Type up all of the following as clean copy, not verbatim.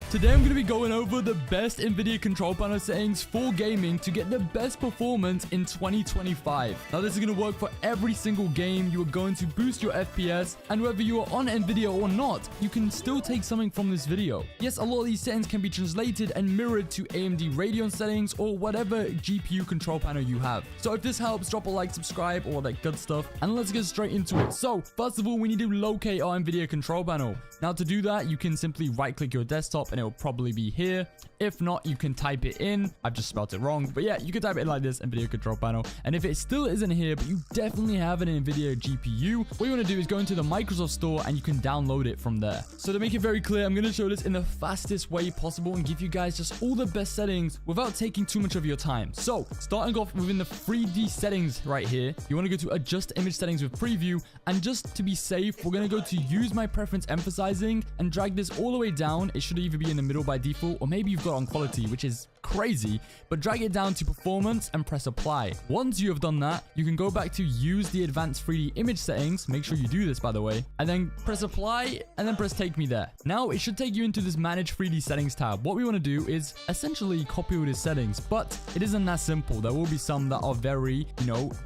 Today I'm going to be going over the best NVIDIA control panel settings for gaming to get the best performance in 2025. Now this is going to work for every single game. You are going to boost your FPS, and whether you are on NVIDIA or not, you can still take something from this video. Yes, a lot of these settings can be translated and mirrored to AMD Radeon settings or whatever GPU control panel you have. So if this helps, drop a like, subscribe, all that good stuff, and let's get straight into it. So first of all, we need to locate our NVIDIA control panel. Now to do that, you can simply right click your desktop and it will probably be here. If not, you can type it in. I've just spelled it wrong, but yeah, you can type it in like this, NVIDIA control panel. And if it still isn't here, but you definitely have an NVIDIA GPU, what you want to do is go into the Microsoft Store and you can download it from there. So to make it very clear, I'm going to show this in the fastest way possible and give you guys just all the best settings without taking too much of your time. So starting off within the 3D settings right here, you want to go to adjust image settings with preview, and just to be safe, we're going to go to use my preference emphasizing and drag this all the way down. It should either be in the middle by default, or maybe you've got on quality, which is crazy, but drag it down to performance and press apply. Once you have done that, you can go back to use the advanced 3D image settings. Make sure you do this, by the way, and then press apply and then press take me there. Now it should take you into this manage 3D settings tab. What we want to do is essentially copy all these settings, but it isn't that simple. There will be some that are very,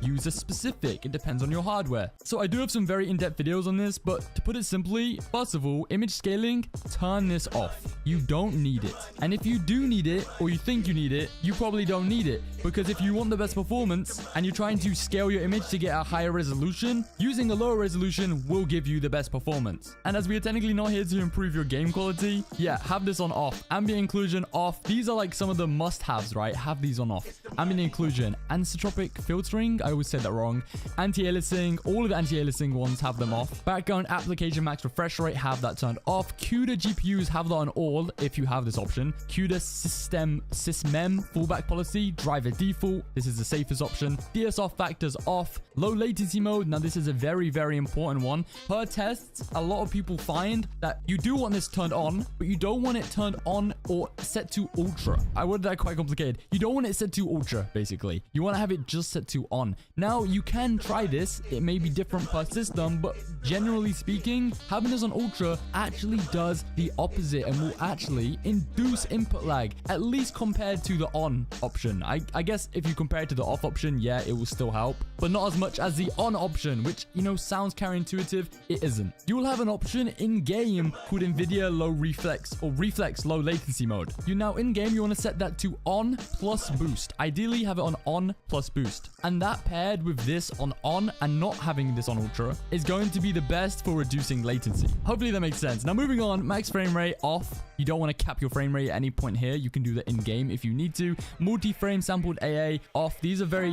user specific. It depends on your hardware. So I do have some very in-depth videos on this, but to put it simply, first of all, image scaling, turn this off. You don't need it. And if you do need it, or you think you need it, you probably don't need it, because if you want the best performance and you're trying to scale your image to get a higher resolution, using a lower resolution will give you the best performance. And as we are technically not here to improve your game quality, yeah, have this on off. Ambient inclusion off. These are like some of the must-haves, right? Have these on off. Ambient inclusion, anisotropic filtering, I always said that wrong. Anti-aliasing, all of the anti-aliasing ones, have them off. Background application max refresh rate, have that turned off. CUDA GPUs, have that on all if you have this option. CUDA sysmem fallback policy, driver default, this is the safest option. DSR factors off. Low latency mode, now this is a very, very important one. Per tests, a lot of people find that you do want this turned on, but you don't want it turned on or set to ultra. I worded that quite complicated. You don't want it set to ultra, basically. You want to have it just set to on. Now, you can try this. It may be different per system, but generally speaking, having this on ultra actually does the opposite and will actually induce input lag, at least compared to the on option. I guess if you compare it to the off option, yeah, it will still help, but not as much as the on option, which, sounds counterintuitive. It isn't. You will have an option in game called NVIDIA low reflex or reflex low latency mode. In game, you want to set that to on plus boost. Ideally, have it on plus boost. And that paired with this on and not having this on ultra is going to be the best for reducing latency. Hopefully that makes sense. Now moving on, max frame rate off. You don't want to cap your frame rate at any point here. You can do that in game if you need to. Multi-frame sampled AA off. These are very,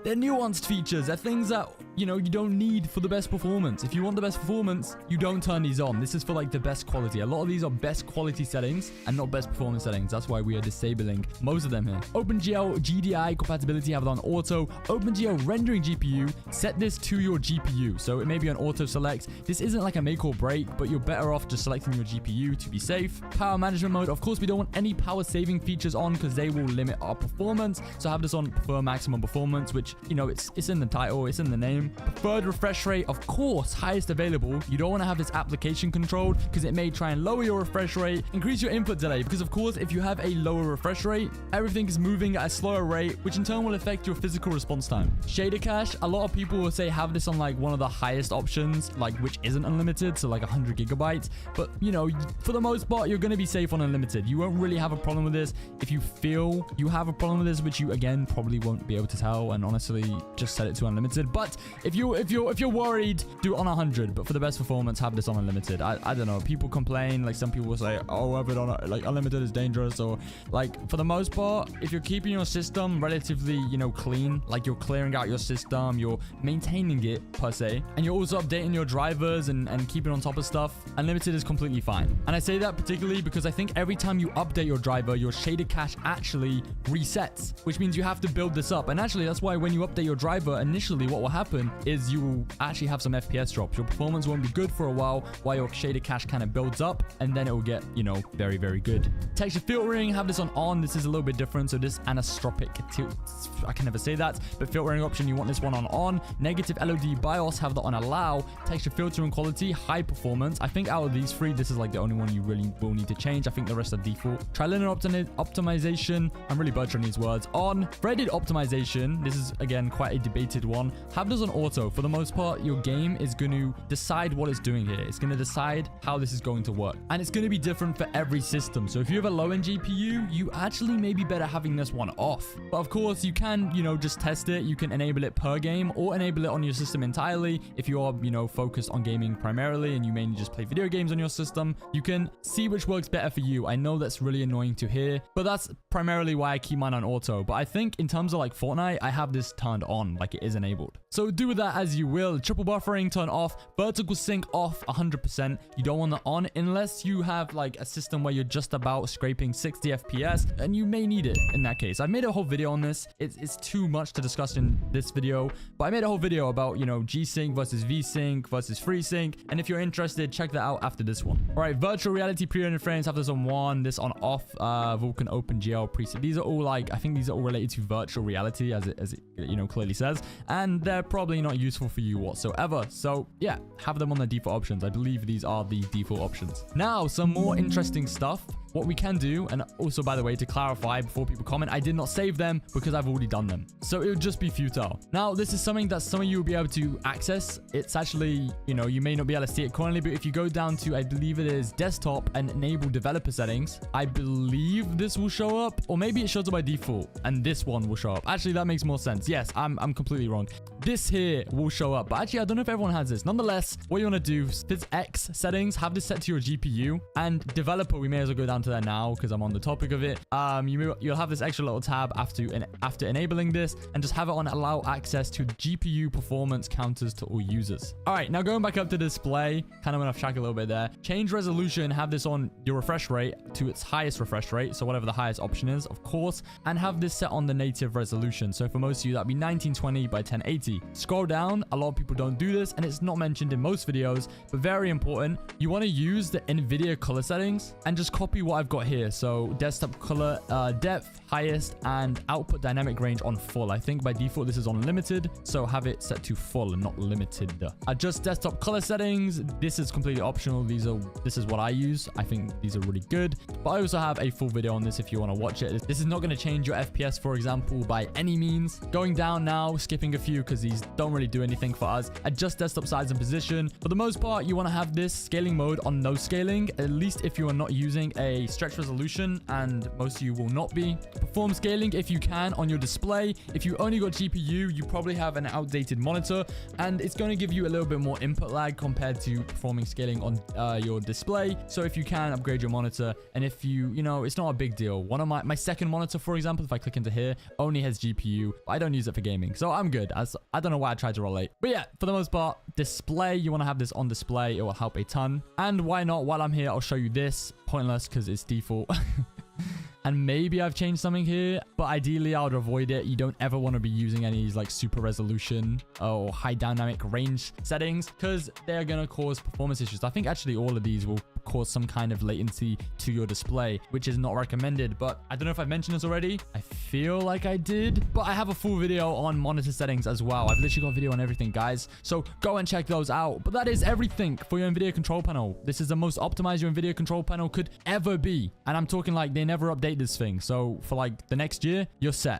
they're nuanced features. They're things that, you don't need for the best performance. If you want the best performance, you don't turn these on. This is for like the best quality. A lot of these are best quality settings and not best performance settings. That's why we are disabling most of them here. OpenGL GDI compatibility, have it on auto. OpenGL rendering GPU, set this to your GPU. So it may be on auto select. This isn't like a make or break, but you're better off just selecting your GPU to be safe. Power management mode. Of course, we don't want any power saving features on because they will limit our performance. So have this on prefer maximum performance, which, it's in the title, it's in the name. Preferred refresh rate, of course, highest available. You don't want to have this application controlled because it may try and lower your refresh rate. Increase your input delay because, of course, if you have a lower refresh rate, everything is moving at a slower rate, which in turn will affect your physical response time. Shader cache, a lot of people will say have this on like one of the highest options, like which isn't unlimited, so like 100 gigabytes. But, for the most part, you're going to be safe on unlimited. You won't really have a problem with this. If you feel you have a problem with this, which you, again, probably won't be able to tell, and honestly, just set it to unlimited. But if you're worried, do it on 100. But for the best performance, have this on unlimited. I don't know. People complain. Like some people will say, oh, have it on like unlimited is dangerous. Or like for the most part, if you're keeping your system relatively, clean, like you're clearing out your system, you're maintaining it per se, and you're also updating your drivers and keeping on top of stuff, unlimited is completely fine. And I say that particularly because I think every time you update your driver, your shader cache actually resets, which means you have to build this up. And actually, that's why why when you update your driver, initially what will happen is you will actually have some FPS drops. Your performance won't be good for a while your shader cache kind of builds up, and then it will get, you know, very, very good. Texture filtering, have this on. This is a little bit different. So this anisotropic tilt, I can never say that, but filtering option, you want this one on. Negative LOD BIOS, have that on allow. Texture filtering quality, high performance. I think out of these three, this is like the only one you really will need to change. I think the rest are default. Trilinear optimization, I'm really butchering these words. On threaded optimization, this is again quite a debated one. Have this on auto. For the most part, your game is going to decide what it's doing here. It's going to decide how this is going to work, and it's going to be different for every system. So if you have a low-end GPU, you actually may be better having this one off. But of course, you can, you know, just test it. You can enable it per game or enable it on your system entirely. If you are, you know, focused on gaming primarily and you mainly just play video games on your system, you can see which works better for you. I know that's really annoying to hear, but that's primarily why I keep mine on auto. But I think in terms of like Fortnite, I have this turned on, like it is enabled. So do with that as you will. Triple buffering, turn off. Vertical sync off 100%. You don't want that on unless you have like a system where you're just about scraping 60 FPS, and you may need it in that case. I've made a whole video on this. It's too much to discuss in this video, but I made a whole video about, you know, G-Sync versus V-Sync versus FreeSync, and if you're interested, check that out after this one. All right, virtual reality pre-rendered frames, have this on 1, this on off. Vulkan OpenGL preset. These are all like, I think these are all related to virtual reality, as it you know clearly says, and they're probably not useful for you whatsoever. So yeah, have them on the default options. I believe these are the default options. Now, some more interesting stuff. What we can do, and also by the way, to clarify before people comment, I did not save them because I've already done them, so it would just be futile. Now, this is something that some of you will be able to access. It's actually, you know, you may not be able to see it currently, but if you go down to, I believe it is desktop and enable developer settings, I believe this will show up, or maybe it shows up by default and this one will show up. Actually, that makes more sense. Yes, I'm completely wrong. This here will show up, but actually I don't know if everyone has this. Nonetheless, what you want to do is X settings, have this set to your GPU, and developer, we may as well go down to there now because I'm on the topic of it. You'll have this extra little tab after enabling this, and just have it on allow access to GPU performance counters to all users. All right, now going back up to display, kind of went off track a little bit there. Change resolution, have this on your refresh rate to its highest refresh rate, so whatever the highest option is, of course, and have this set on the native resolution. So for most of you, that'd be 1920 by 1080. Scroll down, a lot of people don't do this, and it's not mentioned in most videos, but very important. You want to use the NVIDIA color settings and just copy what I've got here. So desktop color depth highest, and output dynamic range on full. I think by default this is on limited, so have it set to full and not limited. Adjust desktop color settings. This is completely optional. This is what I use. I think these are really good, but I also have a full video on this if you want to watch it. This is not going to change your FPS, for example, by any means. Going down now, skipping a few because these don't really do anything for us. Adjust desktop size and position. For the most part, you want to have this scaling mode on no scaling, at least if you are not using a stretch resolution, and most of you will not be. Perform scaling if you can on your display. If you only got GPU, you probably have an outdated monitor, and it's going to give you a little bit more input lag compared to performing scaling on your display. So if you can, upgrade your monitor, and if you know, it's not a big deal. One of my second monitor, for example, if I click into here, only has GPU, but I don't use it for gaming, so I'm good. I don't know why I tried to relate, but yeah, for the most part, display, you want to have this on display. It will help a ton. And why not, while I'm here, I'll show you this. Pointless because it's default. And maybe I've changed something here, but ideally I would avoid it. You don't ever want to be using any of these like super resolution or high dynamic range settings, because they're going to cause performance issues. I think actually all of these will cause some kind of latency to your display, which is not recommended. But I don't know if I've mentioned this already. I feel like I did, but I have a full video on monitor settings as well. I've literally got a video on everything, guys, so go and check those out. But that is everything for your NVIDIA control panel. This is the most optimized your NVIDIA control panel could ever be, and I'm talking like they never update this thing. So for like the next year, you're set.